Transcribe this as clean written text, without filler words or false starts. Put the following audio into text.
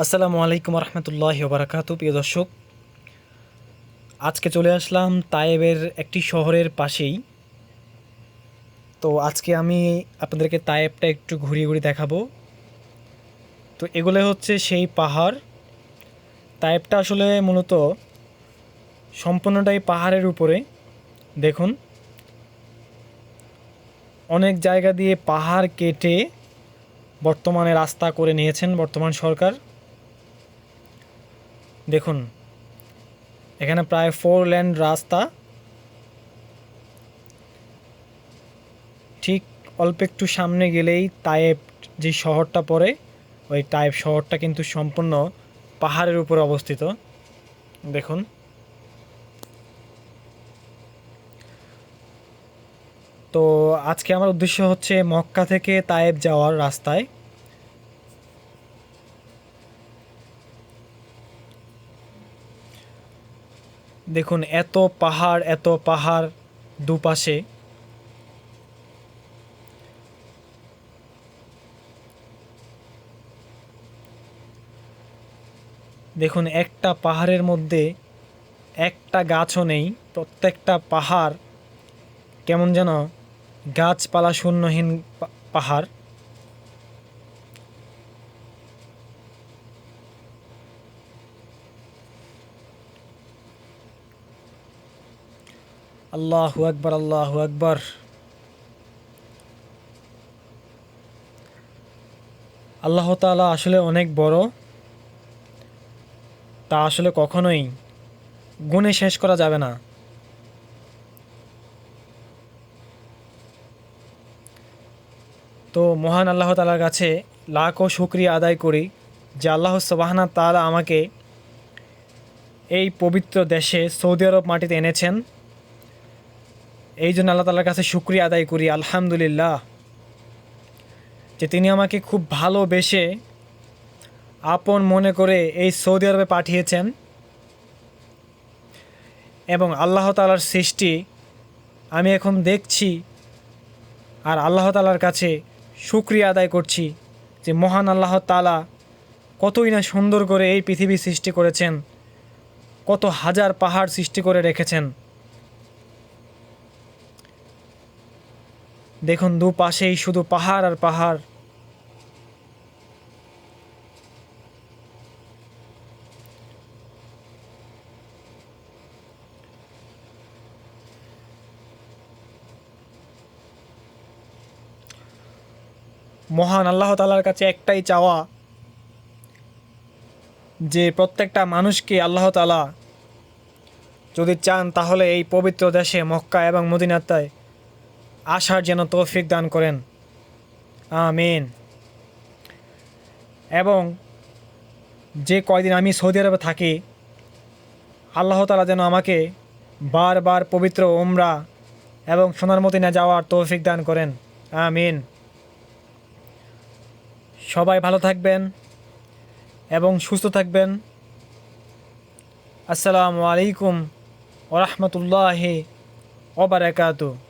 আসসালামু আলাইকুম রহমতুল্লাহি ওবরাকাতু। প্রিয় দর্শক, আজকে চলে আসলাম তায়েবের একটি শহরের পাশেই। তো আজকে আমি আপনাদেরকে তায়েবটা একটু ঘুরিয়ে ঘুরিয়ে দেখাবো। তো এগুলো হচ্ছে সেই পাহাড়। তায়েবটা আসলে মূলত সম্পূর্ণটাই পাহাড়ের উপরে। দেখুন, অনেক জায়গা দিয়ে পাহাড় কেটে বর্তমানে রাস্তা করে নিয়েছেন বর্তমান সরকার। দেখুন, এখানে প্রায় 4 লেন রাস্তা। ঠিক অল্প একটু সামনে গেলেই তায়েব যে শহরটা পড়ে, ওই তায়েব শহরটা কিন্তু সম্পূর্ণ পাহাড়ের উপর অবস্থিত। দেখুন, তো আজকে আমার উদ্দেশ্য হচ্ছে মক্কা থেকে তায়েব যাওয়ার রাস্তায়। দেখুন, এত পাহাড় দুপাশে। দেখুন, একটা পাহাড়ের মধ্যে একটা গাছও নেই। প্রত্যেকটা পাহাড় কেমন যেন গাছপালা শূন্যহীন পাহাড়। আল্লাহু আকবার, আল্লাহু আকবার। আল্লাহ তাআলা আসলে অনেক বড়, তা আসলে কখনোই গুণে শেষ করা যাবে না। তো মহান আল্লাহ তাআলার কাছে লাখো শুকরিয়া আদায় করি যে আল্লাহ সুবহানাহু তাআলা আমাকে এই পবিত্র দেশে সৌদি আরব মাটিতে এনেছেন। এই জন্য আল্লাহ তাআলার কাছে শুকরিয়া আদায় করি, আলহামদুলিল্লাহ, যে তিনি আমাকে খুব ভালোবেসে আপন মনে করে এই সৌদি আরবে পাঠিয়েছেন। এবং আল্লাহ তাআলার সৃষ্টি আমি এখন দেখছি, আর আল্লাহ তাআলার কাছে শুকরিয়া আদায় করছি যে মহান আল্লাহ তাআলা কতই না সুন্দর করে এই পৃথিবী সৃষ্টি করেছেন, কত হাজার পাহাড় সৃষ্টি করে রেখেছেন। দেখুন, দুপাশেই শুধু পাহাড় আর পাহাড়। মহান আল্লাহ তাআলার কাছে একটাই চাওয়া যে প্রত্যেকটা মানুষকে আল্লাহ তাআলা যদি চান তাহলে এই পবিত্র দেশে মক্কা এবং মদিনাতে আসার যেন তৌফিক দান করেন, আমিন। এবং যে কয়দিন আমি সৌদি আরবে থাকি, আল্লাহ তাআলা যেন আমাকে বারবার পবিত্র উমরা এবং সোনার মদিনা যাওয়ার তৌফিক দান করেন, আমিন। সবাই ভালো থাকবেন এবং সুস্থ থাকবেন। আসসালামু আলাইকুম ওয়া রাহমাতুল্লাহি ওয়া বারাকাতুহু।